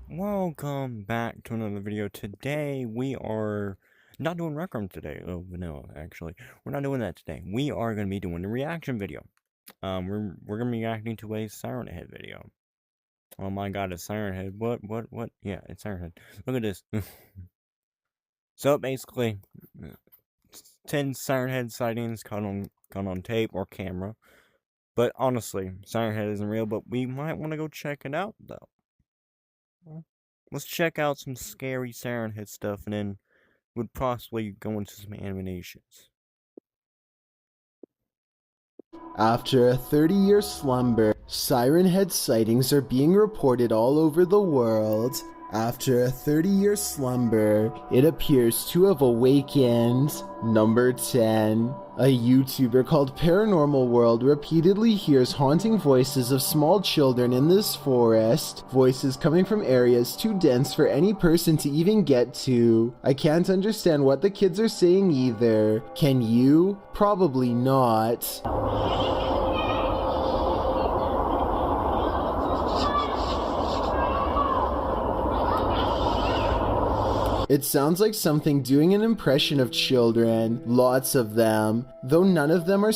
Welcome back to another video. Today we are not doing Rec Room today. Oh no, actually, we're not doing that today. We are going to be doing a reaction video. We're going to be reacting to a Siren Head video. Oh my God, it's Siren Head. What? Yeah, it's Siren Head. Look at this. So basically, 10 Siren Head sightings caught on tape or camera. But honestly, Siren Head isn't real. But we might want to go check it out though. Let's check out some scary Siren Head stuff, and then would possibly go into some animations. After a 30-year slumber, Siren Head sightings are being reported all over the world. After a 30-year slumber, it appears to have awakened. Number 10. A YouTuber called Paranormal World repeatedly hears haunting voices of small children in this forest. Voices coming from areas too dense for any person to even get to. I can't understand what the kids are saying either. Can you? Probably not. It sounds like something doing an impression of children. Lots of them, though none of them are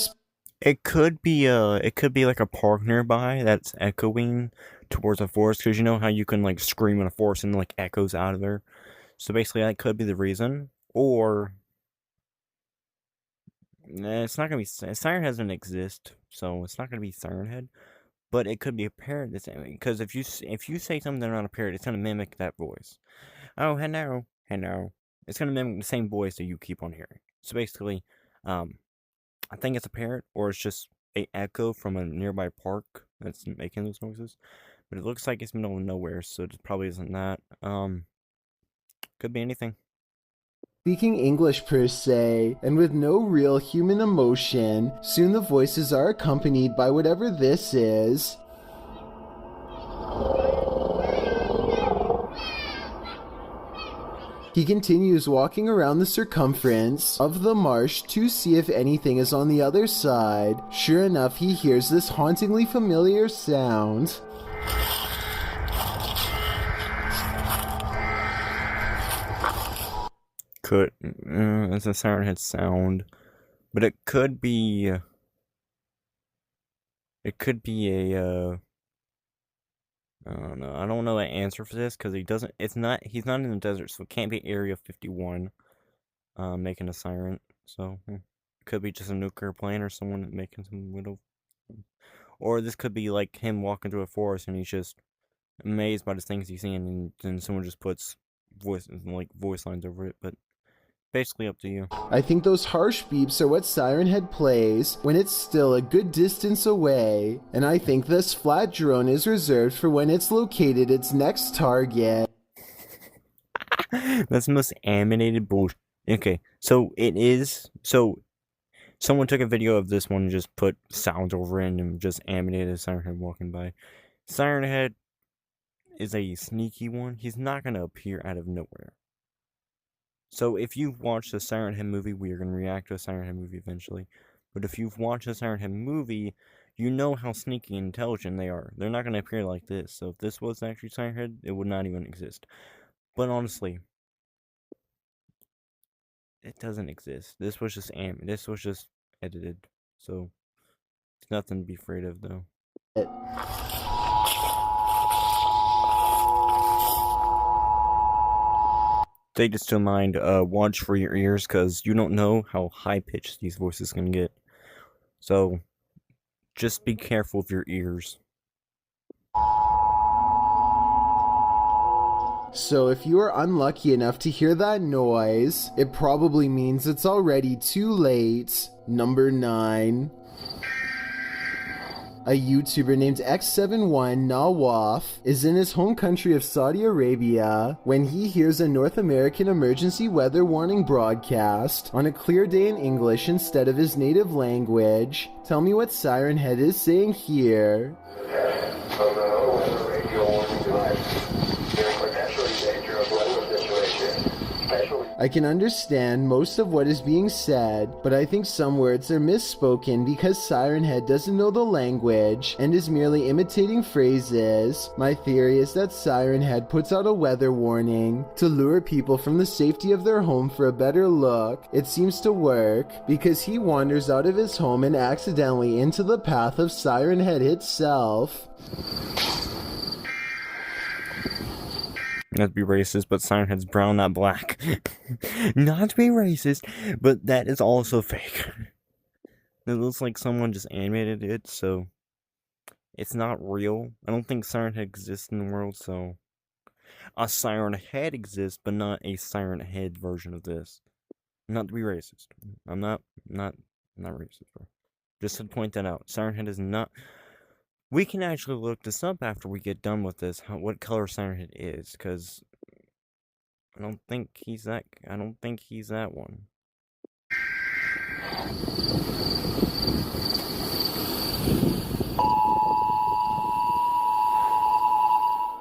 It could be like a park nearby that's echoing towards a forest, because you know how you can like scream in a forest and like echoes out of there. So basically, that could be the reason. Or it's not gonna be Siren Head doesn't exist, so it's not gonna be Siren Head. But it could be a parrot. Because if you say something that's not a parrot, it's gonna mimic that voice. Oh, hello. It's gonna mimic the same voice that you keep on hearing. So basically, I think it's a parrot, or it's just a echo from a nearby park that's making those noises. But it looks like it's middle of nowhere, so it probably isn't that. Could be anything. speaking English per se, and with no real human emotion. Soon the voices are accompanied by whatever this is. He continues walking around the circumference of the marsh to see if anything is on the other side. Sure enough, he hears this hauntingly familiar sound. It's a Siren Head sound, but it could be a I don't know. I don't know the answer for this because he's not in the desert, so it can't be Area 51 making a siren. So it could be just a nuclear plane or someone making some little, or this could be like him walking through a forest and he's just amazed by the things he's seeing, and then someone just puts voice lines over it. But basically up to you. I think those harsh beeps are what Siren Head plays when it's still a good distance away, and I think this flat drone is reserved for when it's located its next target. That's the most animated bullshit. Okay, so it is. So someone took a video of this one and just put sounds over it and just animated Siren Head walking by. Siren Head is a sneaky one. He's not gonna appear out of nowhere. So if you've watched the Siren Head movie, we are going to react to a Siren Head movie eventually. But if you've watched the Siren Head movie, you know how sneaky and intelligent they are. They're not going to appear like this. So if this was actually Siren Head, it would not even exist. But honestly, it doesn't exist. This was just edited. So it's nothing to be afraid of, though. Take this to mind, watch for your ears, because you don't know how high-pitched these voices can get. So, just be careful of your ears. So if you are unlucky enough to hear that noise, it probably means it's already too late. Number 9. A YouTuber named X71 Nawaf is in his home country of Saudi Arabia when he hears a North American emergency weather warning broadcast on a clear day in English instead of his native language. Tell me what Siren Head is saying here. I can understand most of what is being said, but I think some words are misspoken because Siren Head doesn't know the language and is merely imitating phrases. My theory is that Siren Head puts out a weather warning to lure people from the safety of their home for a better look. It seems to work because he wanders out of his home and accidentally into the path of Siren Head itself. Not to be racist, but Siren Head's brown, not black. Not to be racist, but that is also fake. It looks like someone just animated it, so it's not real. I don't think Siren Head exists in the world, so a Siren Head exists, but not a Siren Head version of this. Not to be racist. I'm not racist, bro. Just to point that out. Siren Head is not. We can actually look this up after we get done with this, what color Siren Head is, because I don't think he's that one.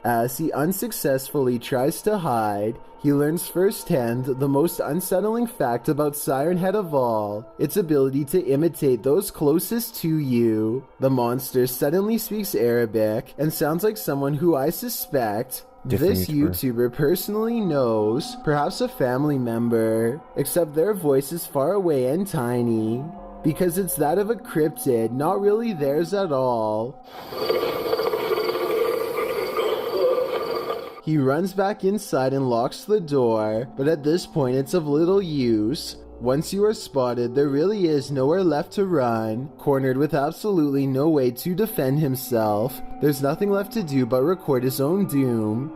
As he unsuccessfully tries to hide, he learns firsthand the most unsettling fact about Siren Head of all, its ability to imitate those closest to you. The monster suddenly speaks Arabic and sounds like someone who I suspect this YouTuber personally knows, perhaps a family member, except their voice is far away and tiny, because it's that of a cryptid, not really theirs at all. He runs back inside and locks the door, but at this point it's of little use. Once you are spotted, there really is nowhere left to run. Cornered with absolutely no way to defend himself, there's nothing left to do but record his own doom.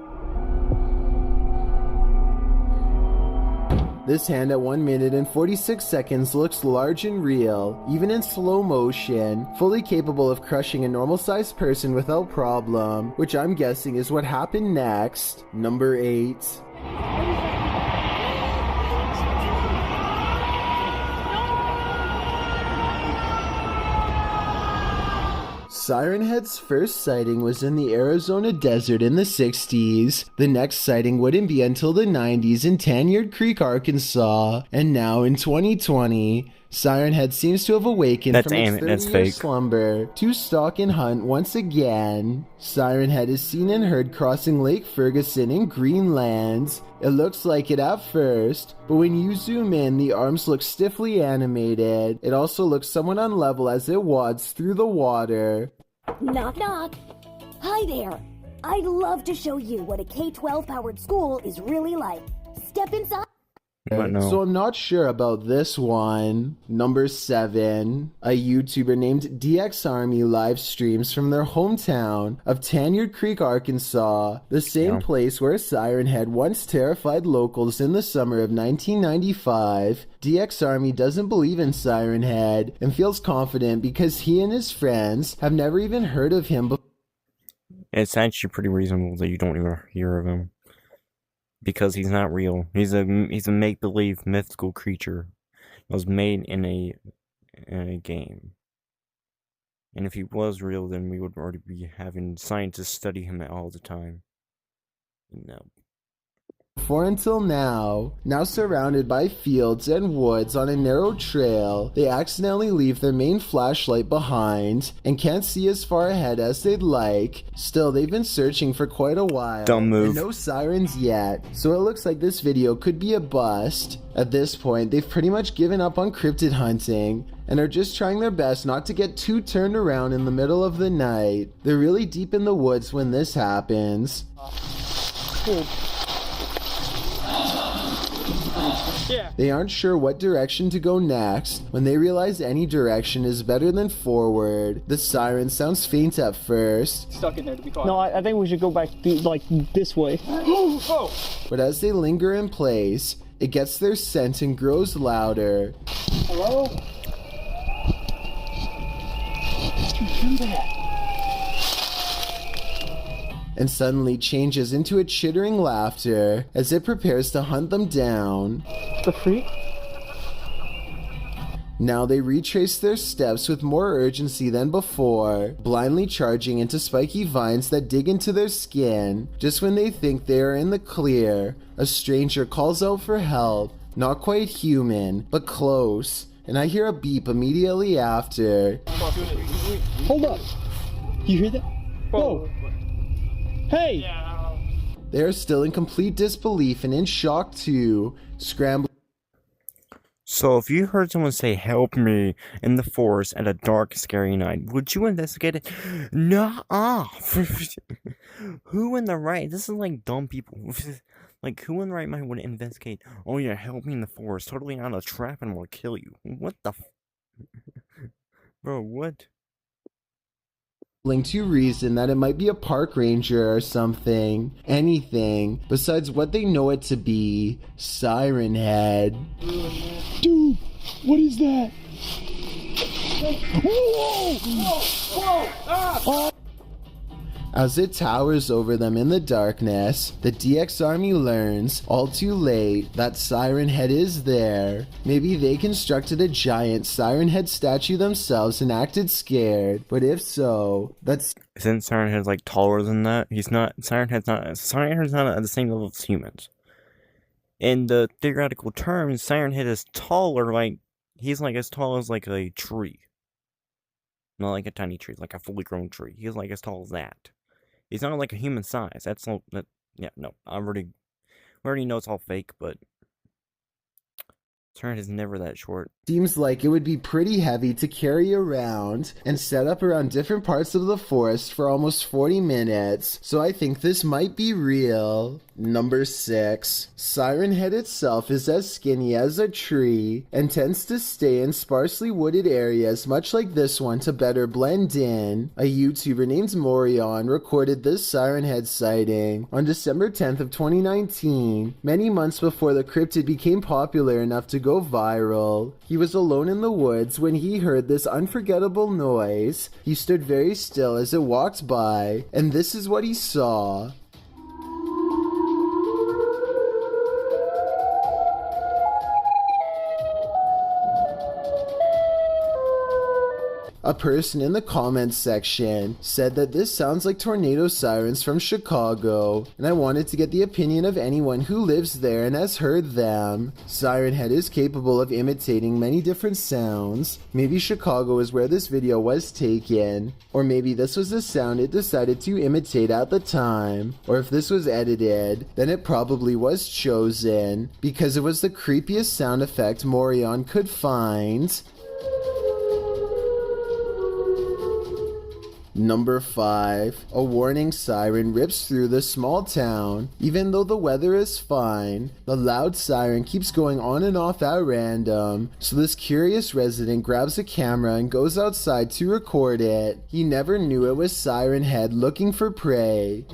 This hand at 1 minute and 46 seconds looks large and real, even in slow motion, fully capable of crushing a normal-sized person without problem, which I'm guessing is what happened next. Number 8. Siren Head's first sighting was in the Arizona desert in the 60s. The next sighting wouldn't be until the 90s in Tanyard Creek, Arkansas. And now in 2020, Siren Head seems to have awakened from its 30-year slumber to stalk and hunt once again. Siren Head is seen and heard crossing Lake Ferguson in Greenland. It looks like it at first, but when you zoom in, the arms look stiffly animated. It also looks somewhat unlevel as it wads through the water. Knock knock. Hi there. I'd love to show you what a K-12 powered school is really like. Step inside. So I'm not sure about this one. Number 7. A YouTuber named DX Army live streams from their hometown of Tanyard Creek, Arkansas, the same place where Siren Head once terrified locals in the summer of 1995. DX Army doesn't believe in Siren Head and feels confident because he and his friends have never even heard of him before. It's actually pretty reasonable that you don't even hear of him. Because he's not real. He's a make-believe mythical creature. It was made in a game. And if he was real, then we would already be having scientists study him all the time. No. Until now surrounded by fields and woods on a narrow trail, they accidentally leave their main flashlight behind and can't see as far ahead as they'd like. Still, they've been searching for quite a while. Don't move. And no sirens yet, so it looks like this video could be a bust. At this point, they've pretty much given up on cryptid hunting and are just trying their best not to get too turned around in the middle of the night. They're really deep in the woods when this happens. They aren't sure what direction to go next when they realize any direction is better than forward. The siren sounds faint at first. Stuck in there to be quiet. No, I think we should go back like this way. But as they linger in place, it gets their scent and grows louder. Hello? And suddenly changes into a chittering laughter as it prepares to hunt them down. The freak? Now they retrace their steps with more urgency than before, blindly charging into spiky vines that dig into their skin. Just when they think they are in the clear, a stranger calls out for help, Not quite human, but close. And I hear a beep immediately after. Hold up. You hear that? Whoa. Hey. They are still in complete disbelief and in shock too, scrambling. So if you heard someone say help me in the forest at a dark, scary night, would you investigate it? Nuh-uh. Who in the right? This is like dumb people. Like, who in the right mind would investigate? Oh yeah, help me in the forest. Totally not a trap and will kill you. What the Bro, what? To reason that it might be a park ranger or something. Anything besides what they know it to be. Siren Head. Dude, what is that? Whoa! As it towers over them in the darkness, the DX army learns, all too late, that Siren Head is there. Maybe they constructed a giant Siren Head statue themselves and acted scared, but if so, that's... Isn't Siren Head like taller than that? Siren Head's not at the same level as humans. In the theoretical terms, Siren Head is taller, like, he's like as tall as like a tree. Not like a tiny tree, like a fully grown tree. He's like as tall as that. He's not like a human size. That's all. Yeah, no. We already know it's all fake, but Siren is never that short. Seems like it would be pretty heavy to carry around and set up around different parts of the forest for almost 40 minutes, so I think this might be real. Number 6. Siren Head itself is as skinny as a tree and tends to stay in sparsely wooded areas much like this one to better blend in. A YouTuber named Morion recorded this Siren Head sighting on December 10th of 2019, many months before the cryptid became popular enough to go viral. He was alone in the woods when he heard this unforgettable noise. He stood very still as it walked by, and this is what he saw. A person in the comments section said that this sounds like tornado sirens from Chicago, and I wanted to get the opinion of anyone who lives there and has heard them. Siren Head is capable of imitating many different sounds. Maybe Chicago is where this video was taken, or maybe this was the sound it decided to imitate at the time, or if this was edited, then it probably was chosen, because it was the creepiest sound effect Morion could find. Number 5. A warning siren rips through the small town. Even though the weather is fine, the loud siren keeps going on and off at random, so this curious resident grabs a camera and goes outside to record it. He never knew it was Siren Head looking for prey.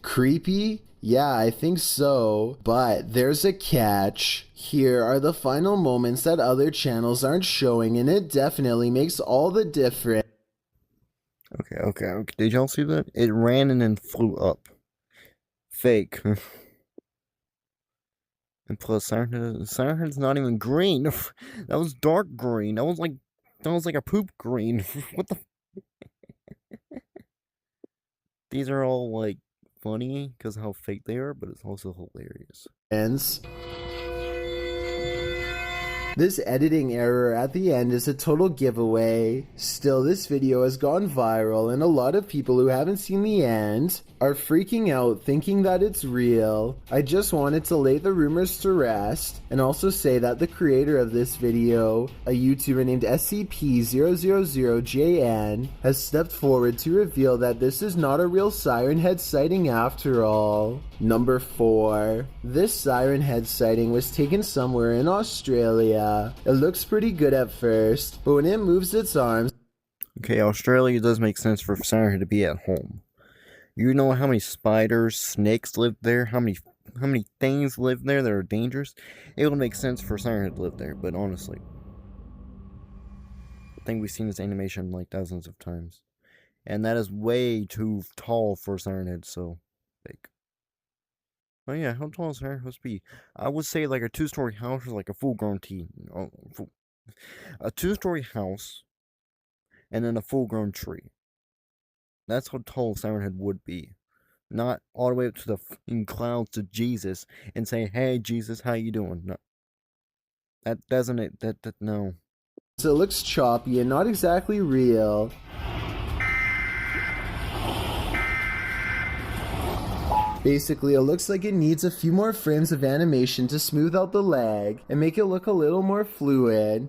Creepy? Yeah, I think so, but there's a catch. Here are the final moments that other channels aren't showing, and it definitely makes all the difference. Okay. Did y'all see that? It ran and then flew up. Fake. And plus, Siren Head's not even green. That was dark green. That was like a poop green. What the? These are all like funny because of how fake they are, but it's also hilarious. This editing error at the end is a total giveaway. Still, this video has gone viral, and a lot of people who haven't seen the end are freaking out thinking that it's real. I just wanted to lay the rumors to rest and also say that the creator of this video, a YouTuber named SCP-000JN, has stepped forward to reveal that this is not a real Siren Head sighting after all. Number 4. This Siren Head sighting was taken somewhere in Australia. It looks pretty good at first, but when it moves its arms... Okay, Australia does make sense for Siren Head to be at home. You know how many spiders, snakes live there? How many things live there that are dangerous? It would make sense for Siren Head to live there, but honestly, I think we've seen this animation like dozens of times. And that is way too tall for Siren Head, so fake. Oh yeah, how tall is Siren Head supposed to be? I would say like a 2-story house or like a full-grown teen. A 2-story house and then a full-grown tree. That's how tall Siren Head would be. Not all the way up to the fucking clouds to Jesus and say, "Hey, Jesus, how you doing?" No, that doesn't it. That no. So it looks choppy and not exactly real. Basically, it looks like it needs a few more frames of animation to smooth out the lag and make it look a little more fluid.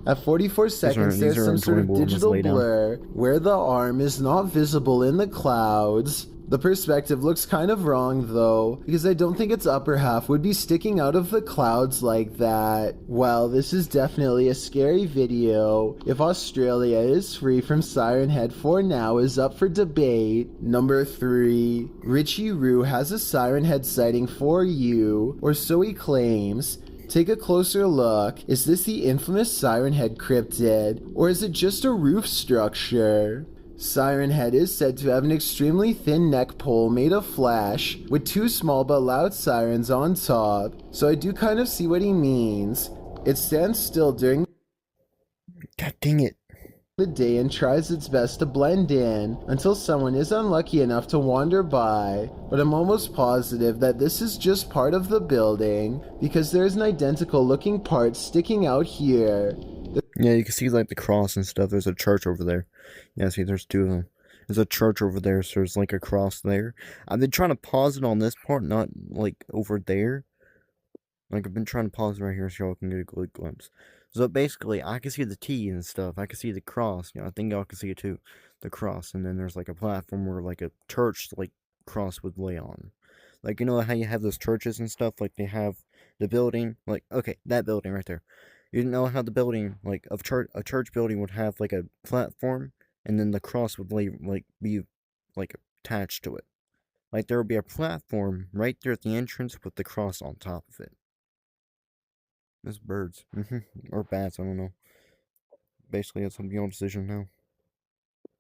At 44 seconds, there's some sort of digital blur where the arm is not visible in the clouds. The perspective looks kind of wrong though, because I don't think its upper half would be sticking out of the clouds like that. Well, this is definitely a scary video. If Australia is free from Siren Head for now is up for debate. Number 3. Richie Roo has a Siren Head sighting for you, or so he claims. Take a closer look. Is this the infamous Siren Head cryptid, or is it just a roof structure? Siren Head is said to have an extremely thin neck pole made of flash, with 2 small but loud sirens on top, so I do kind of see what he means. It stands still during God dang it. the day and tries its best to blend in until someone is unlucky enough to wander by, but I'm almost positive that this is just part of the building because there's an identical looking part sticking out here. Yeah, you can see like the cross and stuff. There's a church over there. Yeah, see, there's 2 of them. There's a church over there, so there's like a cross there. I've been trying to pause it on this part, not like over there. Like, I've been trying to pause right here so y'all can get a good glimpse. So basically, I can see the T and stuff. I can see the cross. You know, I think y'all can see it too. The cross. And then there's like a platform where like a church like cross would lay on. Like, you know how you have those churches and stuff? Like, they have the building. Like, okay, that building right there. You know how the building, like, of a church building would have like a platform, and then the cross would be like attached to it. Like, there would be a platform right there at the entrance with the cross on top of it. It's birds. Or bats, I don't know. Basically, it's your own decision now.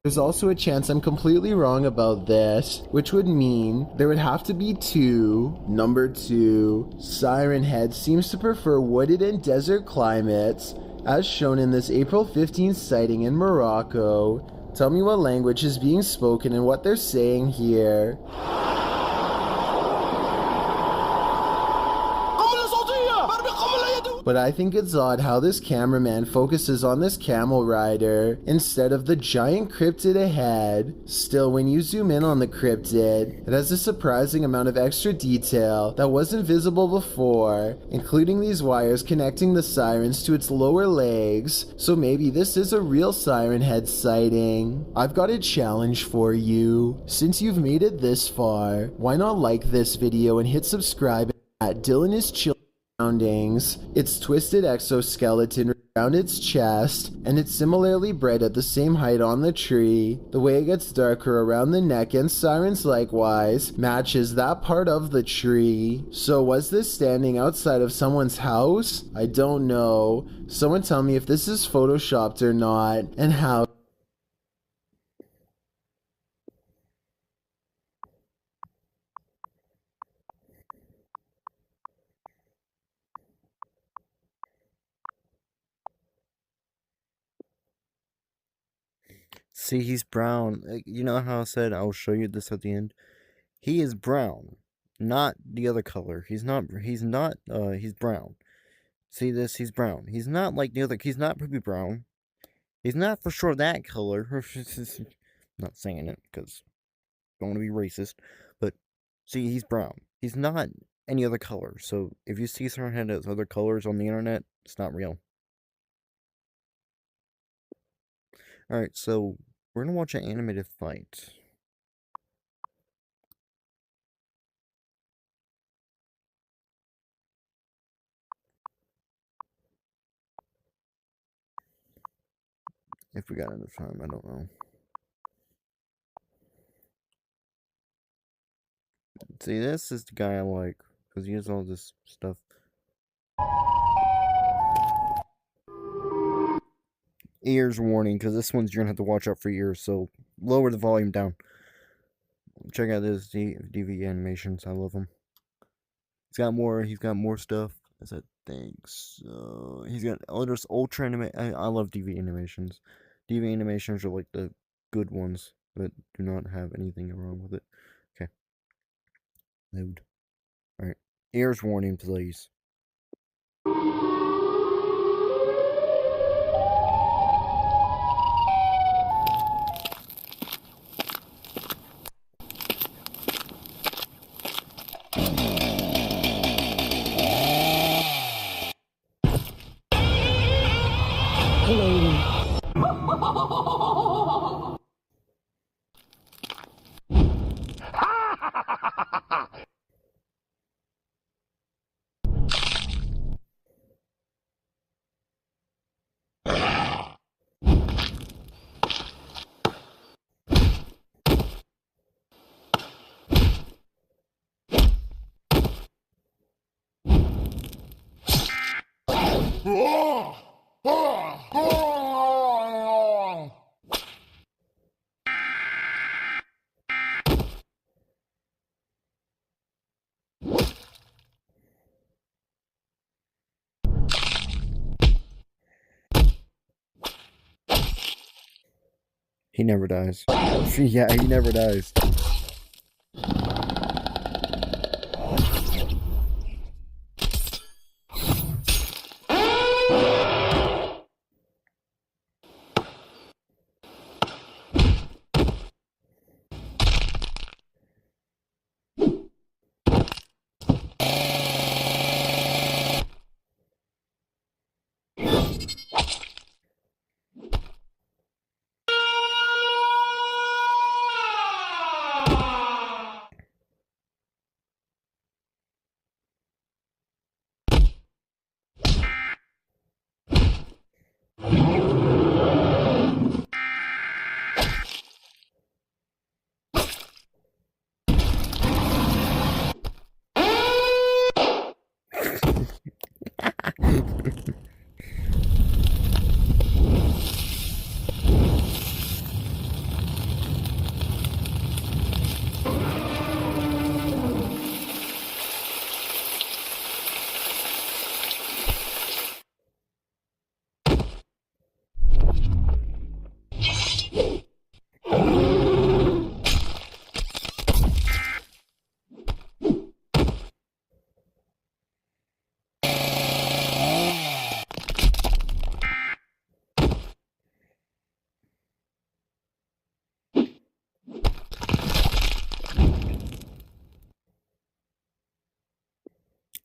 There's also a chance I'm completely wrong about this, which would mean there would have to be 2. Number 2, Siren Head seems to prefer wooded and desert climates, as shown in this April 15th sighting in Morocco. Tell me what language is being spoken and what they're saying here. But I think it's odd how this cameraman focuses on this camel rider instead of the giant cryptid ahead. Still, when you zoom in on the cryptid, it has a surprising amount of extra detail that wasn't visible before, including these wires connecting the sirens to its lower legs, so maybe this is a real Siren Head sighting. I've got a challenge for you. Since you've made it this far, why not like this video and hit subscribe at Dylan is Chill surroundings. Its twisted exoskeleton around its chest, and it's similarly bred at the same height on the tree. The way it gets darker around the neck and sirens likewise matches that part of the tree. So was this standing outside of someone's house? I don't know. Someone tell me if this is photoshopped or not, and how. See, he's brown. You know how I said I'll show you this at the end? He is brown, not the other color. He's brown. See this? He's brown. He's not like the other, he's not poopy brown. He's not for sure that color. Not saying it, because I don't want to be racist. But, see, he's brown. He's not any other color. So, if you see someone had those other colors on the internet, it's not real. Alright, so we're gonna watch an animated fight. If we got enough time, I don't know. See, this is the guy I like, because he has all this stuff. Ears warning, because this one's you're gonna have to watch out for ears, so lower the volume down. Check out his DV animations, I love them. He's got more stuff. I said think so. He's got there's ultra anime. I love DV animations. DV animations are like the good ones that do not have anything wrong with it. Okay. Load. Alright. Ears warning, please. He never dies. Yeah, he never dies.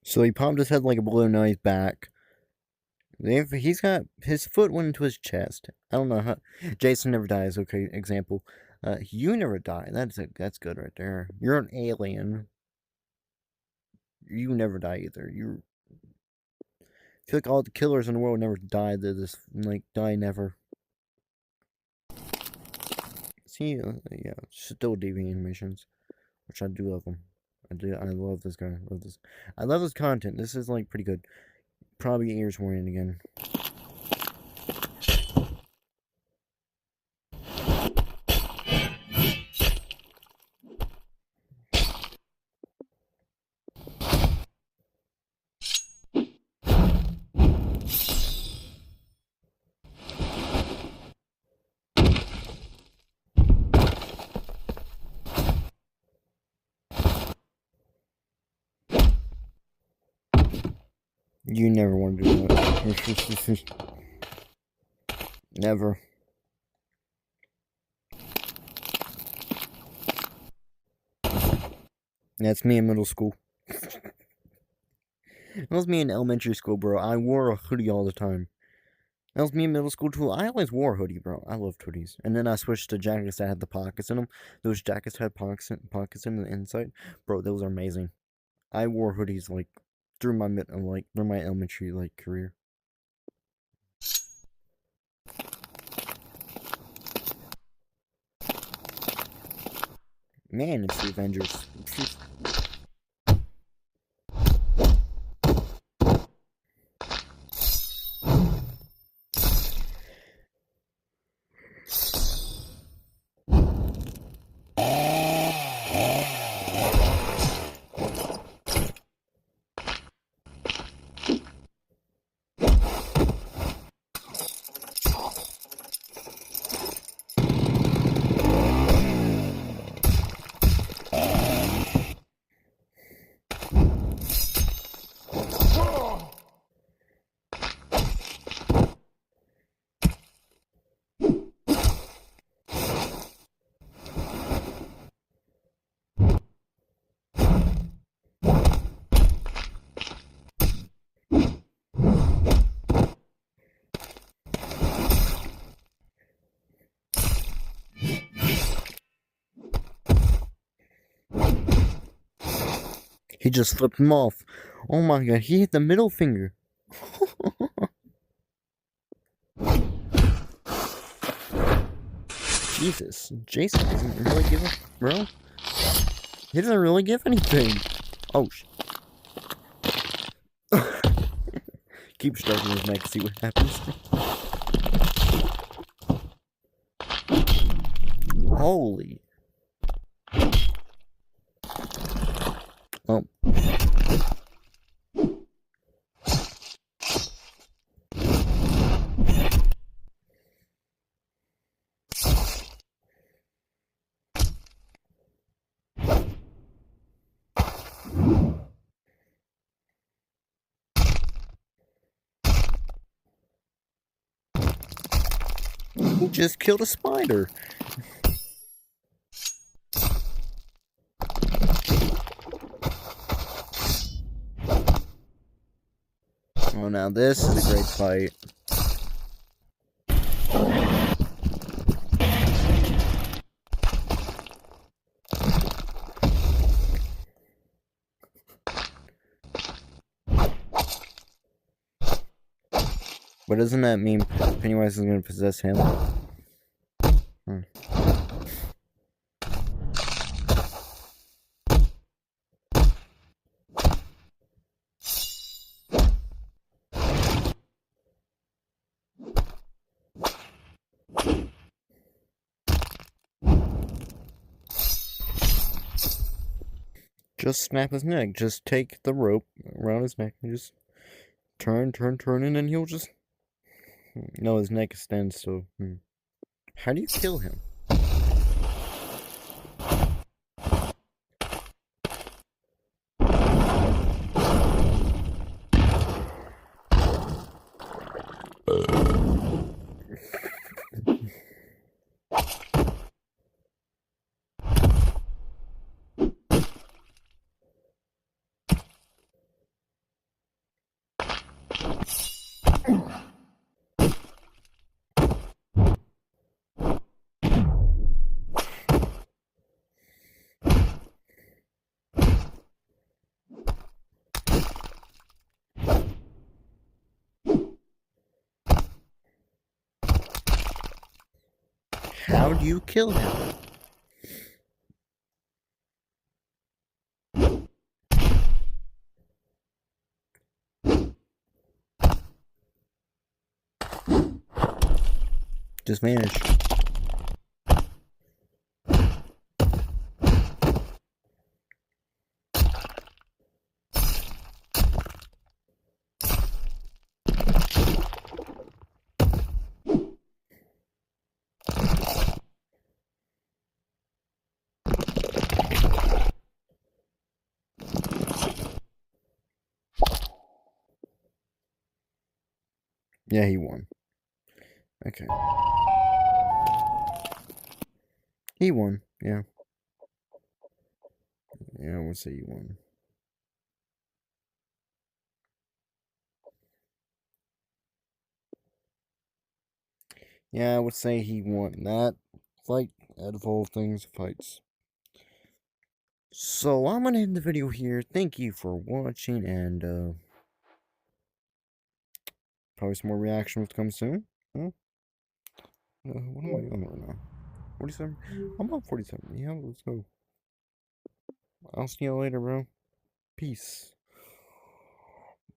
So he popped his head like a balloon, now he's back. He's got his foot went into his chest. I don't know how. Jason never dies. Okay, example. You never die. That's good right there. You're an alien. You never die either. I feel like all the killers in the world never die. They just like die never. See, yeah, still DV animations, which I do love them. I do. I love this guy. I love his content. This is like pretty good. Probably ears warning again. You never want to do that. Never. That's me in middle school. That was me in elementary school, bro. I wore a hoodie all the time. That was me in middle school too. I always wore a hoodie, bro. I loved hoodies. And then I switched to jackets that had the pockets in them. Those jackets had pockets in the inside. Bro, those are amazing. I wore hoodies like through my elementary like career. Man, it's the Avengers. He just flipped him off. Oh my god, he hit the middle finger. Jesus, Jason doesn't really give a... Bro? He doesn't really give anything. Oh, keep stroking his neck, see what happens. Holy. Oh. He just killed a spider. Oh, now this is a great fight. But doesn't that mean Pennywise is going to possess him? Just snap his neck. Just take the rope around his neck and just turn, and then he'll just... No, his neck extends, so... How do you kill him? How do you kill him? Just vanish. Yeah, he won. Okay. He won, yeah. Yeah, I would say he won. Yeah, I would say he won that fight out of all things fights. So, I'm gonna end the video here. Thank you for watching, and, probably some more reactions to come soon. Huh? What am I on right now? 47? I'm on 47. Yeah, let's go. I'll see you later, bro. Peace.